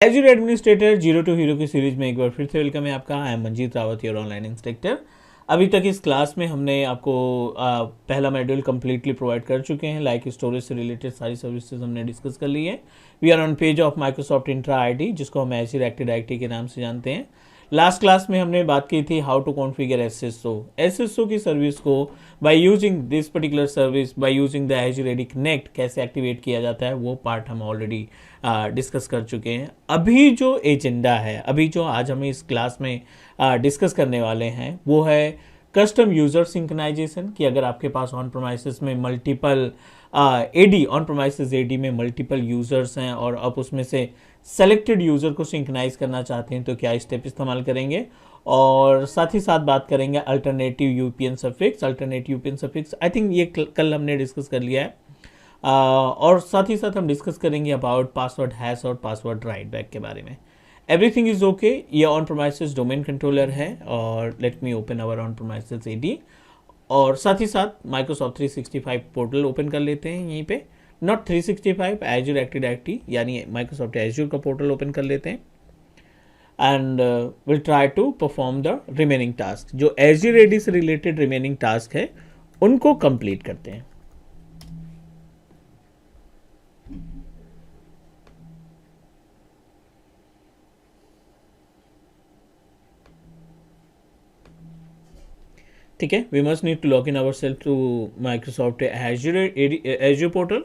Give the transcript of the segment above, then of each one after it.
Azure administrator zero to hero की series में एक बार फिर से वेलकम है आपका। I am Manjeet Rawat, your online instructor. अभी तक इस क्लास में हमने आपको पहला मॉड्यूल कंप्लीटली प्रोवाइड कर चुके हैं। लाइक स्टोरेज से रिलेटेड सारी सर्विसेज हमने डिस्कस कर ली है। We are on page of Microsoft Entra ID, जिसको हम एजूर एक्टिव डायरेक्टरी के नाम से जानते हैं। लास्ट क्लास में हमने बात की थी हाउ टू कॉन्फ़िगर एसएसओ की सर्विस को by using this particular service, by using the Azure AD connect कैसे एक्टिवेट किया जाता है, वो पार्ट हम ऑलरेडी डिस्कस कर चुके हैं। अभी जो एजेंडा है, अभी जो आज हम इस क्लास में डिस्कस करने वाले हैं, वो है कस्टम यूजर सिंक्रोनाइजेशन। कि अगर आपके पास ऑन प्रोमाइसेस में multiple AD, on premises AD में मल्टीपल यूजर्स हैं और आप उसमें से सेलेक्टेड यूजर को सिंक्रोनाइज करना चाहते हैं तो क्या स्टेप इस्तेमाल करेंगे, और साथ ही साथ बात करेंगे alternative UPN suffix. Alternative UPN suffix I think ये कल हमने डिस्कस कर लिया है। और साथ ही साथ हम डिस्कस करेंगे अबाउट पासवर्ड हैश और पासवर्ड राइट बैक के बारे में। Everything is okay. ये ऑन प्रोमाइसेस डोमेन कंट्रोलर है और let me open our on premises AD. और साथ ही साथ माइक्रोसॉफ्ट 365 पोर्टल ओपन कर लेते हैं यहीं पे। नॉट 365, एजूर एक्टिव डायरेक्टरी यानी माइक्रोसॉफ्ट एजूर का पोर्टल ओपन कर लेते हैं and will try to perform the remaining task. जो एजूर एडी से रिलेटेड रिमेनिंग टास्क है उनको कंप्लीट करते हैं। ठीक है, we must need to log in our self to Microsoft Azure portal,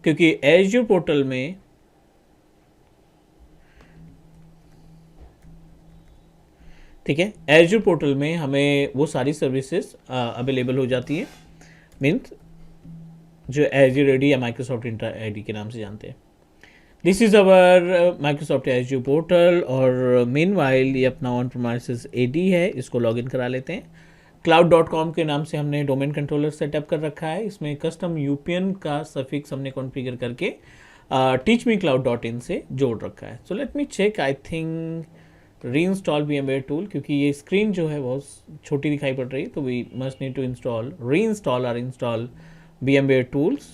क्योंकि एजूर पोर्टल में ठीक है, एजूर पोर्टल में हमें वो सारी सर्विसेज अवेलेबल हो जाती हैं, मीन्स जो एजूर एडी या माइक्रोसॉफ्ट इंट्रा आईडी के नाम से जानते हैं। This is our Microsoft Azure portal. और मेन वाइल ये अपना ऑन प्रोमाइसेस एडी है, इसको लॉगिन करा लेते हैं। cloud.com के नाम से हमने डोमेन कंट्रोलर सेटअप कर रखा है। इसमें कस्टम यूपीएन का सफिक्स हमने कॉन्फ़िगर करके teachmecloud.in से जोड़ रखा है। So let me check, I think reinstall VMware tool, क्योंकि ये स्क्रीन जो है बहुत छोटी दिखाई पड़ रही है, तो we must need to reinstall और इंस्टॉल VMware टूल्स,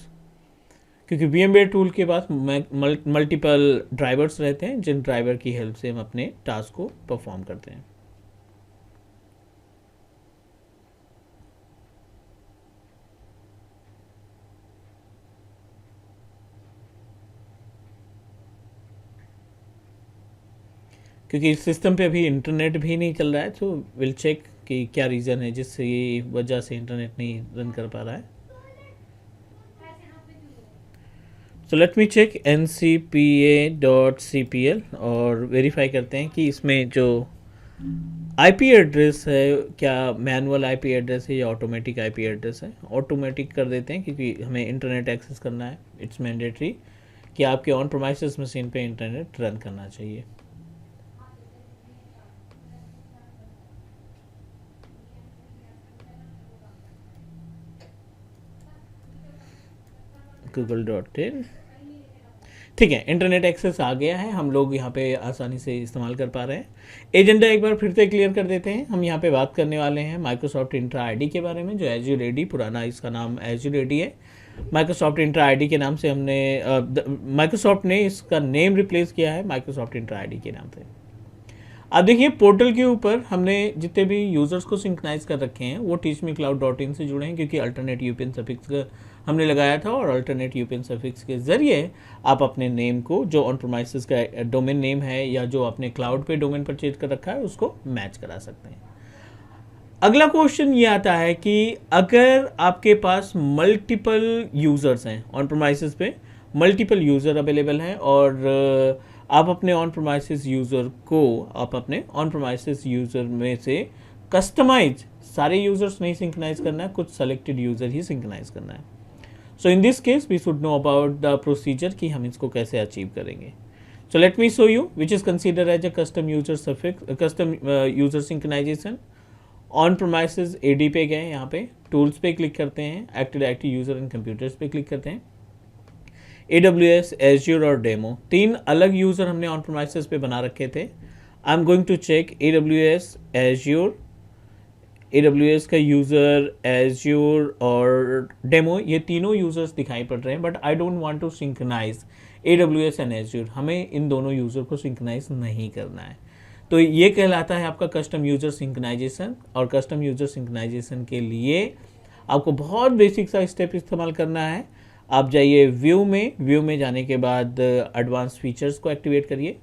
क्योंकि VMware टूल के पास मल्टीपल ड्राइवर्स रहते हैं, जिन ड्राइवर की हेल्प से हम अपने टास्क को परफॉर्म करते हैं। क्योंकि इस सिस्टम पे अभी इंटरनेट भी नहीं चल रहा है, तो विल चेक कि क्या रीज़न है जिससे ये वजह से इंटरनेट नहीं रन कर पा रहा है। So let me check ncpa.cpl और वेरीफाई करते हैं कि इसमें जो आईपी एड्रेस है क्या मैनुअल आईपी एड्रेस है या ऑटोमेटिक आईपी एड्रेस है। ऑटोमेटिक कर देते हैं क्योंकि हमें इंटरनेट एक्सेस करना है। इट्स मैंडेटरी कि आपके ऑन प्रोमाइसेस मशीन पे इंटरनेट रन करना चाहिए। google.in। ठीक है, इंटरनेट एक्सेस आ गया है, हम लोग यहाँ पे आसानी से इस्तेमाल कर पा रहे हैं। एजेंडा एक बार फिर से क्लियर कर देते हैं। हम यहाँ पे बात करने वाले हैं माइक्रोसॉफ्ट इंट्रा आईडी के बारे में, जो एजूर एडी, पुराना इसका नाम एजूर एडी है। माइक्रोसॉफ्ट इंट्रा आईडी के नाम से हमने माइक्रोसॉफ्ट ने इसका नेम रिप्लेस किया है माइक्रोसॉफ्ट इंट्रा आईडी के नाम से। अब देखिए, पोर्टल के ऊपर हमने जितने भी यूजर्स को सिंक्रोनाइज कर रखे हैं वो teachmecloud.in से जुड़े हैं, क्योंकि अल्टरनेट यूपीएन सफिक्स हमने लगाया था, और अल्टरनेट यूपीएन सफिक्स के जरिए आप अपने नेम को, जो ऑन प्रोमाइसेस का डोमेन नेम है या जो आपने क्लाउड पे डोमेन परचेज कर रखा है, उसको मैच करा सकते हैं। अगला क्वेश्चन ये आता है कि अगर आपके पास मल्टीपल यूजर्स हैं ऑन प्रोमाइसेस पे, मल्टीपल यूजर अवेलेबल हैं, और आप अपने ऑन प्रोमाइसेस यूज़र को, आप अपने ऑन प्रोमाइसेस यूज़र में से कस्टमाइज सारे यूज़र्स नहीं सिंक्रोनाइज करना है, कुछ सेलेक्टेड यूज़र ही सिंक्रोनाइज करना है। So in this case we should know about the procedure कि हम इसको कैसे अचीव करेंगे। So let me show you which is consider as a custom user suffix, custom user synchronisation. On premises AD पे गए, यहाँ पे टूल्स पे क्लिक करते हैं, active directory user and computers पे क्लिक करते हैं। AWS, एज्योर और डेमो, तीन अलग यूज़र हमने ऑन प्रोमाइसेस पे बना रखे थे। I am going to check AWS, Azure, AWS का यूज़र, एज्योर और डेमो, ये तीनों यूज़र्स दिखाई पड़ रहे हैं, but I don't want to synchronize AWS and Azure, हमें इन दोनों यूज़र को सिंक्रोनाइज नहीं करना है। तो ये कहलाता है आपका कस्टम यूज़र सिंक्रोनाइजेशन। और कस्टम यूज़र सिंक्रोनाइजेशन के लिए आपको बहुत बेसिक सा स्टेप इस्तेमाल करना है। आप जाइए व्यू में जाने के बाद एडवांस फीचर्स को एक्टिवेट करिए।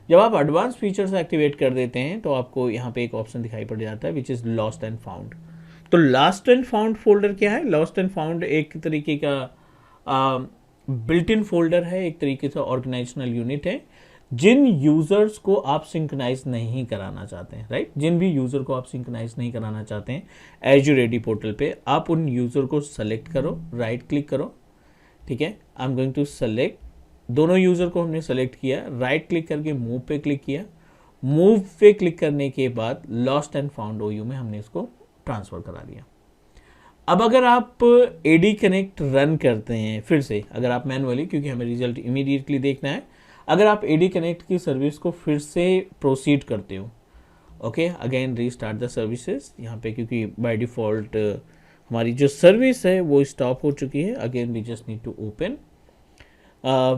जब आप एडवांस फीचर्स एक्टिवेट कर देते हैं तो आपको यहाँ पे एक ऑप्शन दिखाई पड़ जाता है which is lost and found. तो लॉस्ट एंड फाउंड फोल्डर क्या है? लॉस्ट एंड फाउंड एक तरीके का बिल्ट इन फोल्डर है, एक तरीके से ऑर्गेनाइजेशनल यूनिट है जिन यूजर्स को आप सिंक्रोनाइज नहीं कराना चाहते हैं, राइट? जिन भी यूजर को आप सिंक्रोनाइज नहीं कराना चाहते हैं एज्योर एडी पोर्टल पे, आप उन यूजर को सेलेक्ट करो, राइट क्लिक करो, ठीक है। I am going to select, दोनों यूजर को हमने सेलेक्ट किया, राइट क्लिक करके मूव पे क्लिक किया। मूव पे क्लिक करने के बाद लॉस्ट एंड फाउंड OU में हमने इसको ट्रांसफर करा दिया। अब अगर आप एडी कनेक्ट रन करते हैं फिर से, अगर आप मैनुअली, क्योंकि हमें रिजल्ट इमीडिएटली देखना है, अगर आप एडी कनेक्ट की सर्विस को फिर से प्रोसीड करते हो, okay, again restart the services यहाँ पे, क्योंकि बाय डिफॉल्ट हमारी जो सर्विस है वो स्टॉप हो चुकी है। Again we just need to open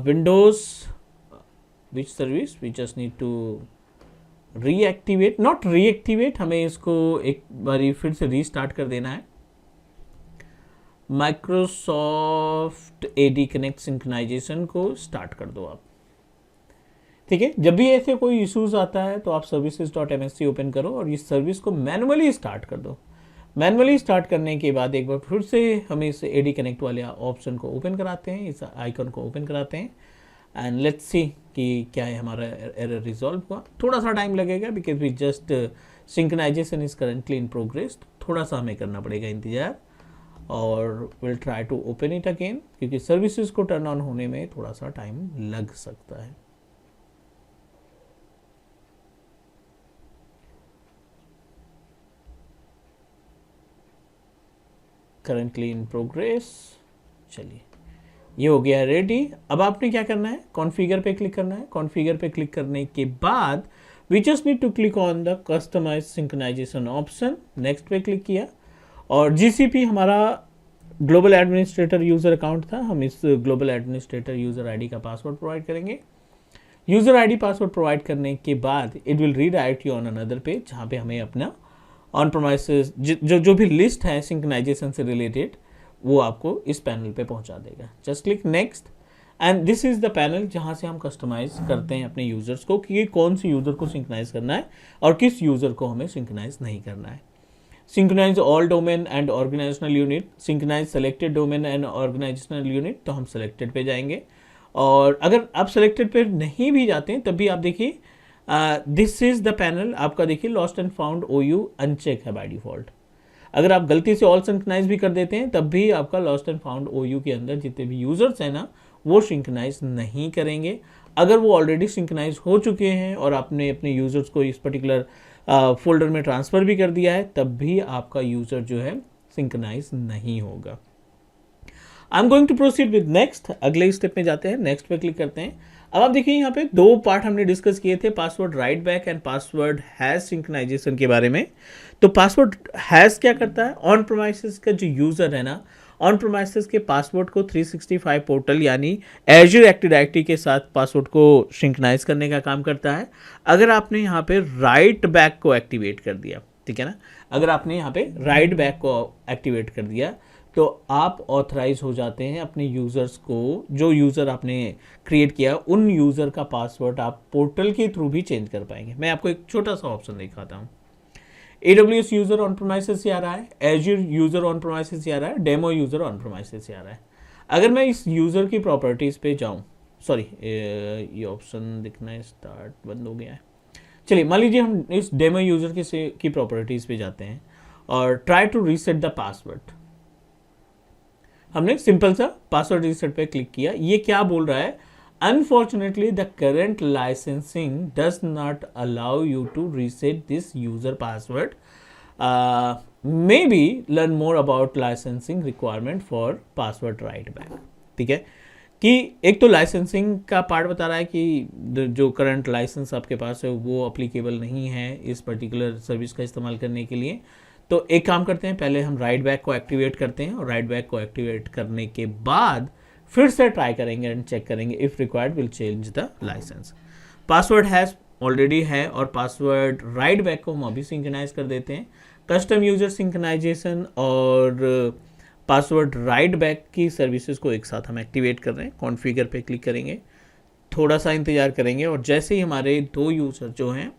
windows which service, we just need to reactivate, not reactivate, हमें इसको एक बारी फिर से रीस्टार्ट कर देना है। माइक्रोसॉफ्ट एडी कनेक्ट सिंक्रोनाइजेशन को स्टार्ट कर दो आप, ठीक है। जब भी ऐसे कोई इश्यूज आता है तो आप services.msc ओपन करो और इस सर्विस को मैनुअली स्टार्ट कर दो। मैनुअली स्टार्ट करने के बाद एक बार फिर से हम इस एडी कनेक्ट वाले ऑप्शन को ओपन कराते हैं, इस आइकन को ओपन कराते हैं एंड लेट्स सी कि क्या है हमारा एरर रिजॉल्व हुआ। थोड़ा सा टाइम लगेगा because we just synchronization is currently in progress, थोड़ा सा हमें करना पड़ेगा इंतजार और will try to open it again, क्योंकि सर्विसेज को टर्न ऑन होने में थोड़ा सा टाइम लग सकता है। करंटली इन प्रोग्रेस, चलिए ये हो गया रेडी। अब आपने क्या करना है, कॉन्फ़िगर पे क्लिक करना है। कॉन्फ़िगर पे क्लिक करने के बाद we just need to click on the customize synchronization option, next पे क्लिक किया और GCP हमारा ग्लोबल एडमिनिस्ट्रेटर यूजर अकाउंट था, हम इस ग्लोबल एडमिनिस्ट्रेटर यूजर आईडी का पासवर्ड प्रोवाइड करेंगे। यूजर आईडी पासवर्ड प्रोवाइड करने के बाद it will redirect you on another page, जहाँ पे हमें अपना ऑन प्रोमाइसेस जो भी लिस्ट है सिंक्रोनाइजेशन से रिलेटेड वो आपको इस पैनल पे पहुंचा देगा। Just click next and this is the panel जहां से हम कस्टमाइज करते हैं अपने यूजर्स को कि कौन से यूजर को सिंक्रोनाइज करना है और किस यूजर को हमें सिंक्रोनाइज नहीं करना है। Synchronize all domain and organizational unit, synchronize selected domain and organizational unit, तो हम सेलेक्टेड पे जाएंगे। और अगर आप सेलेक्टेड पे नहीं भी जाते हैं तब भी आप देखिए दिस इज द पैनल, आपका देखिए lost and found OU uncheck है बाय डिफॉल्ट। अगर आप गलती से ऑल सिंक्रोनाइज भी कर देते हैं तब भी आपका लॉस्ट एंड फाउंड OU के अंदर जितने भी यूजर्स हैं ना वो सिंक्रोनाइज नहीं करेंगे। अगर वो ऑलरेडी सिंक्रोनाइज हो चुके हैं और आपने अपने यूजर्स को इस पर्टिकुलर फोल्डर में ट्रांसफर भी कर दिया है तब भी आपका यूजर जो है सिंक्रोनाइज नहीं होगा। I am going to proceed with next, अगले स्टेप में जाते हैं, नेक्स्ट पे क्लिक करते हैं। अब आप देखिए यहाँ पे दो पार्ट हमने डिस्कस किए थे, password write back and password hash synchronization के बारे में। तो पासवर्ड हैश क्या करता है, ऑन प्रोमाइसेस का जो यूजर है ना, ऑन प्रोमाइसेस के पासवर्ड को 365 पोर्टल यानी एज्योर एक्टिव डायरेक्टरी के साथ पासवर्ड को सिंक्रोनाइज करने का काम करता है। अगर आपने यहाँ पे राइट बैक को एक्टिवेट कर दिया, ठीक है ना, अगर आपने यहाँ पे राइट बैक को एक्टिवेट कर दिया तो आप ऑथराइज हो जाते हैं अपने यूज़र्स को, जो यूज़र आपने क्रिएट किया उन यूज़र का पासवर्ड आप पोर्टल के थ्रू भी चेंज कर पाएंगे। मैं आपको एक छोटा सा ऑप्शन दिखाता हूँ। AWS यूज़र ऑन प्रोमाइसेस से आ रहा है, एज्योर यूज़र ऑन प्रोमाइसेस से आ रहा है, डेमो यूज़र ऑन प्रोमाइसेस से आ रहा है। अगर मैं इस यूज़र की प्रॉपर्टीज़ पे जाऊँ, सॉरी ये ऑप्शन दिखना स्टार्ट बंद हो गया है। चलिए मान लीजिए हम इस डेमो यूज़र की प्रॉपर्टीज़ पे जाते हैं और try to reset the password. हमने सिंपल सा पासवर्ड रीसेट पे क्लिक किया। ये क्या बोल रहा है, unfortunately the current licensing does not allow you to reset this user password, may be learn more about licensing requirement for password write back. ठीक है, कि एक तो लाइसेंसिंग का पार्ट बता रहा है कि जो करंट लाइसेंस आपके पास है वो अप्लीकेबल नहीं है इस पर्टिकुलर सर्विस का इस्तेमाल करने के लिए। तो एक काम करते हैं, पहले हम राइट बैक को एक्टिवेट करते हैं और राइट बैक को एक्टिवेट करने के बाद फिर से ट्राई करेंगे एंड चेक करेंगे, if required will change the license. Password hash already है और पासवर्ड राइट बैक को हम अभी सिंक्रोनाइज कर देते हैं। कस्टम यूजर सिंक्रोनाइजेशन और पासवर्ड राइट बैक की सर्विसेज को एक साथ हम एक्टिवेट कर रहे हैं। कॉन्फ़िगर पे क्लिक करेंगे, थोड़ा सा इंतजार करेंगे और जैसे ही हमारे 2 यूज़र जो हैं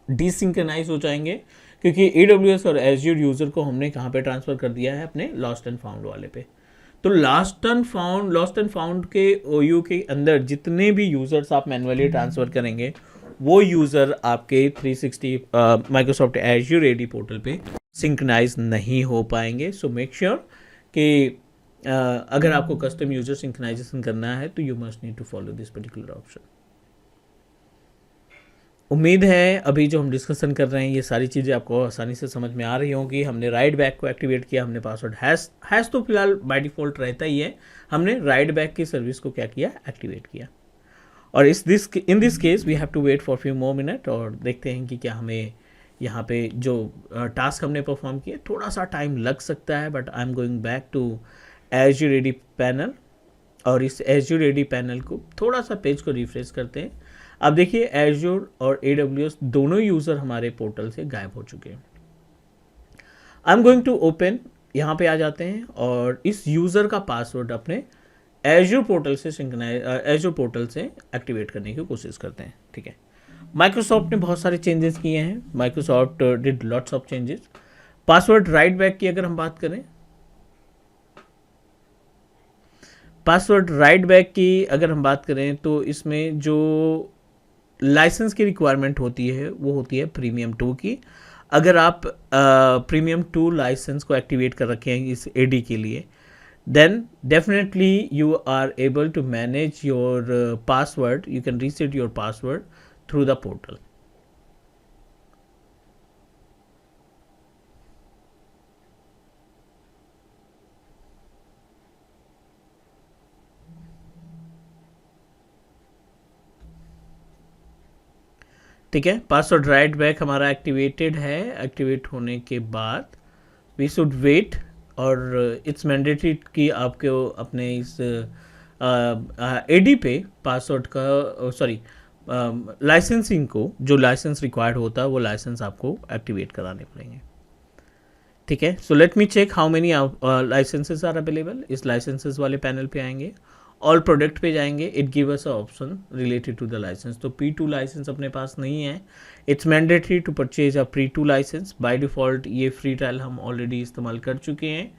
डिसिंक्रोनाइज हो जाएंगे, क्योंकि AWS और Azure यूज़र को हमने कहाँ पे ट्रांसफ़र कर दिया है, अपने लॉस्ट एंड फाउंड वाले पे। तो लॉस्ट एंड फाउंड के OU के अंदर जितने भी यूज़र्स आप मैनुअली ट्रांसफ़र करेंगे, वो यूज़र आपके 360 माइक्रोसॉफ्ट एज्योर एडी पोर्टल पे सिंक्रोनाइज नहीं हो पाएंगे। सो मेक श्योर कि अगर आपको कस्टम यूज़र सिंक्रोनाइजेशन करना है तो you must need to follow this particular option. उम्मीद है अभी जो हम डिस्कशन कर रहे हैं ये सारी चीज़ें आपको आसानी से समझ में आ रही होंगी। हमने राइट बैक को एक्टिवेट किया, हमने पासवर्ड हैश तो फिलहाल बाय डिफ़ॉल्ट रहता ही है, हमने राइट बैक की सर्विस को क्या किया, एक्टिवेट किया। और in this case we have to wait for few more minute और देखते हैं कि क्या हमें यहाँ पे जो टास्क हमने परफॉर्म किया, थोड़ा सा टाइम लग सकता है, but I am going back to Azure AD panel और इस एज्योर एडी पैनल को थोड़ा सा पेज को रिफ्रेश करते हैं। अब देखिए एज्योर और AWS दोनों यूज़र हमारे पोर्टल से गायब हो चुके हैं। I am going to open, यहाँ पे आ जाते हैं और इस यूज़र का पासवर्ड अपने एज्योर पोर्टल से एक्टिवेट करने की कोशिश करते हैं। ठीक है, माइक्रोसॉफ्ट ने बहुत सारे चेंजेस किए हैं, Microsoft did lots of changes. Password write back की अगर हम बात करें, पासवर्ड राइट बैक की अगर हम बात करें तो इसमें जो लाइसेंस की रिक्वायरमेंट होती है वो होती है प्रीमियम 2 की। अगर आप प्रीमियम 2 लाइसेंस को एक्टिवेट कर रखे हैं इस AD के लिए, then definitely you are able to manage your password. You can reset your password through the portal. ठीक है, पासवर्ड राइट बैक हमारा एक्टिवेटेड है। एक्टिवेट होने के बाद वी शुड वेट और इट्स मैंडेटरी कि आपको अपने इस AD पे पासवर्ड का लाइसेंसिंग को, जो लाइसेंस रिक्वायर्ड होता है वो लाइसेंस आपको एक्टिवेट कराने पड़ेंगे। ठीक है, so let me check how many licenses are available. इस लाइसेंसेस वाले पैनल पे आएंगे, ऑल प्रोडक्ट पे जाएंगे, it give us a option related to the license. तो P2 लाइसेंस अपने पास नहीं है, it's mandatory to purchase a P2 license. By default ये फ्री ट्रायल हम ऑलरेडी इस्तेमाल कर चुके हैं,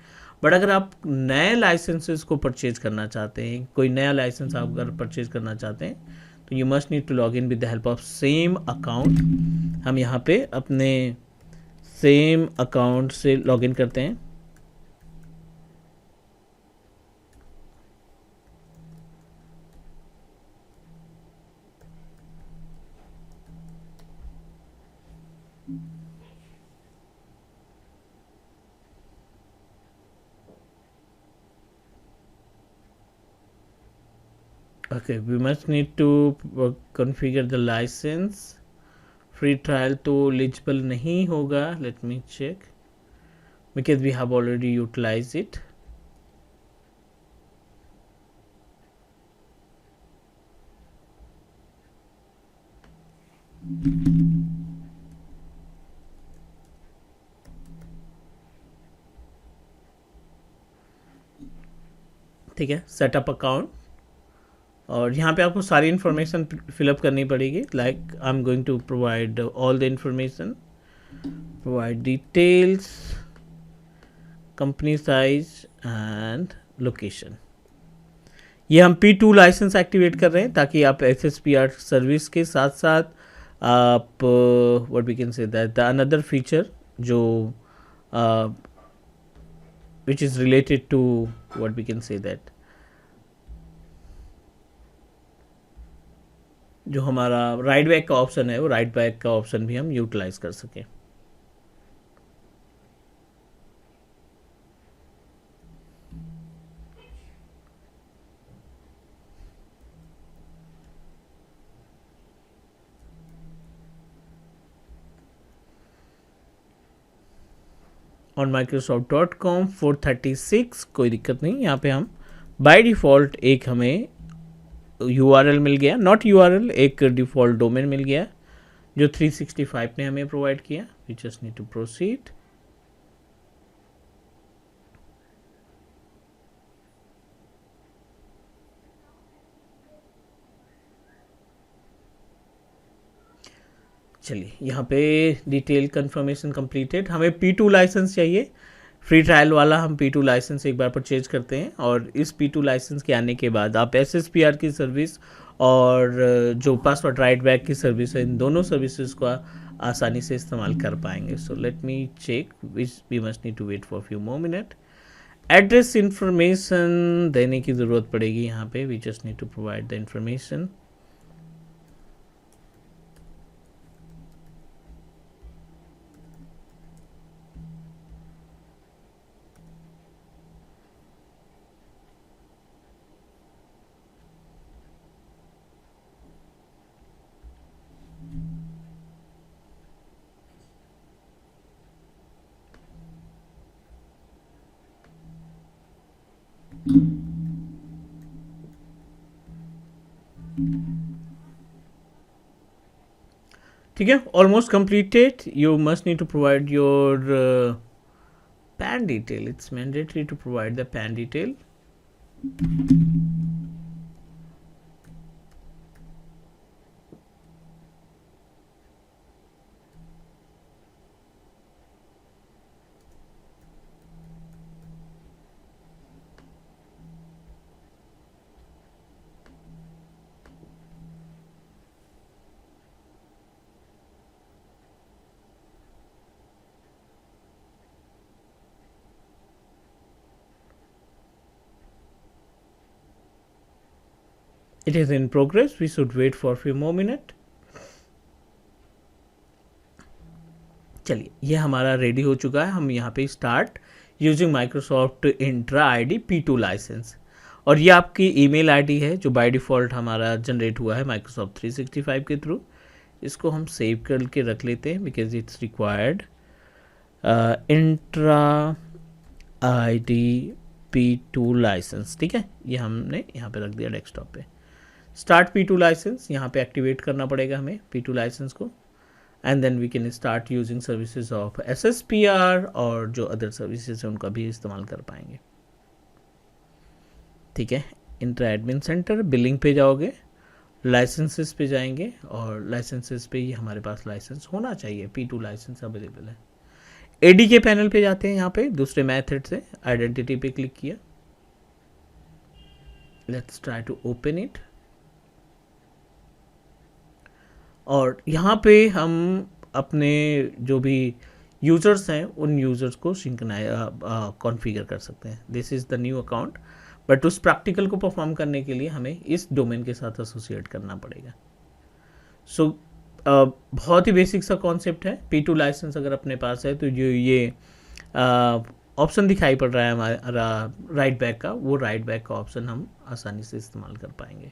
बट अगर आप नए लाइसेंसेस को परचेज करना चाहते हैं, कोई नया लाइसेंस आप अगर परचेज करना चाहते हैं तो you must need to log in with the help of same account. हम यहाँ पे अपने सेम अकाउंट से लॉगिन करते हैं। Okay, we must need to configure the license. Free trial तो एलिजिबल नहीं होगा, let me check, because we have already utilize it. ठीक है, सेटअप अकाउंट, और यहाँ पे आपको सारी इन्फॉर्मेशन फिलअप करनी पड़ेगी। Like I am going to provide all the information, provide details, company size and location. ये हम P2 लाइसेंस एक्टिवेट कर रहे हैं ताकि आप SSPR सर्विस के साथ साथ आप what we can say that the another feature जो which is related to what we can say that, जो हमारा राइट बैक का ऑप्शन है वो राइट बैक का ऑप्शन भी हम यूटिलाइज कर सकें। ऑन Microsoft.com 436, कोई दिक्कत नहीं, यहाँ पे हम बाय डिफ़ॉल्ट एक हमें URL मिल गया, नॉट URL, एक डिफ़ॉल्ट डोमेन मिल गया जो 365 ने हमें प्रोवाइड किया. We just need to proceed. चलिए यहाँ पे डिटेल कंफर्मेशन कंप्लीटेड. हमें P2 लाइसेंस चाहिए, फ्री ट्रायल वाला. हम P2 लाइसेंस एक बार परचेज करते हैं और इस P2 लाइसेंस के आने के बाद आप SSPR की सर्विस और जो पासवर्ड राइट बैक की सर्विस है, इन दोनों सर्विसेज को आसानी से इस्तेमाल कर पाएंगे. So let me check, we must need to wait for few more minute. Address information देने की ज़रूरत पड़ेगी यहाँ पे. We just need to provide the information. ठीक है, almost completed. You must need to provide your PAN detail. It's mandatory to provide the PAN detail. It is in progress. We should wait for a few more minutes. चलिए, ये हमारा ready हो चुका है. हम यहाँ पे start using Microsoft Entra ID P2 license. और ये आपकी ईमेल ID है जो बाय डिफ़ॉल्ट हमारा जनरेट हुआ है माइक्रोसॉफ्ट 365 के थ्रू. इसको हम सेव करके रख लेते हैं because it's required. Entra ID P2 license. ठीक है, ये हमने यहाँ पे रख दिया डेस्कटॉप पे. स्टार्ट P2 लाइसेंस, यहाँ पे एक्टिवेट करना पड़ेगा हमें P2 लाइसेंस को. And then we can start using services of SSPR और जो अदर सर्विसेज हैं उनका भी इस्तेमाल कर पाएंगे. ठीक है, इंट्रा एडमिन सेंटर, बिलिंग पे जाओगे, लाइसेंसेस पे जाएंगे और लाइसेंसेस पे ही हमारे पास लाइसेंस होना चाहिए. P2 लाइसेंस अवेलेबल है. ADK पैनल पे जाते हैं. यहाँ पे दूसरे मेथड से आइडेंटिटी पे क्लिक किया. Let's try to open it. और यहाँ पे हम अपने जो भी यूज़र्स हैं उन यूज़र्स को कॉन्फ़िगर कर सकते हैं. This is the new account. But उस प्रैक्टिकल को परफॉर्म करने के लिए हमें इस डोमेन के साथ एसोसिएट करना पड़ेगा. सो बहुत ही बेसिक सा कॉन्सेप्ट है. P2 लाइसेंस अगर अपने पास है तो जो ये ऑप्शन दिखाई पड़ रहा है हमारा राइट बैक का, वो राइट बैक का ऑप्शन हम आसानी से इस्तेमाल कर पाएंगे.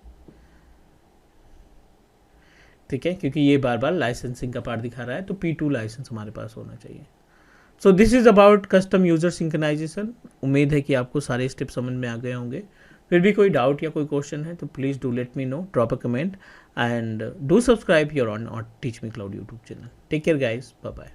ठीक है, क्योंकि ये बार बार लाइसेंसिंग का पार्ट दिखा रहा है तो P2 लाइसेंस हमारे पास होना चाहिए. So this is about custom user synchronization. उम्मीद है कि आपको सारे स्टेप समझ में आ गए होंगे. फिर भी कोई डाउट या कोई क्वेश्चन है तो please do let me know, drop a comment and do subscribe your own और teach me cloud YouTube channel. Take care guys, bye bye.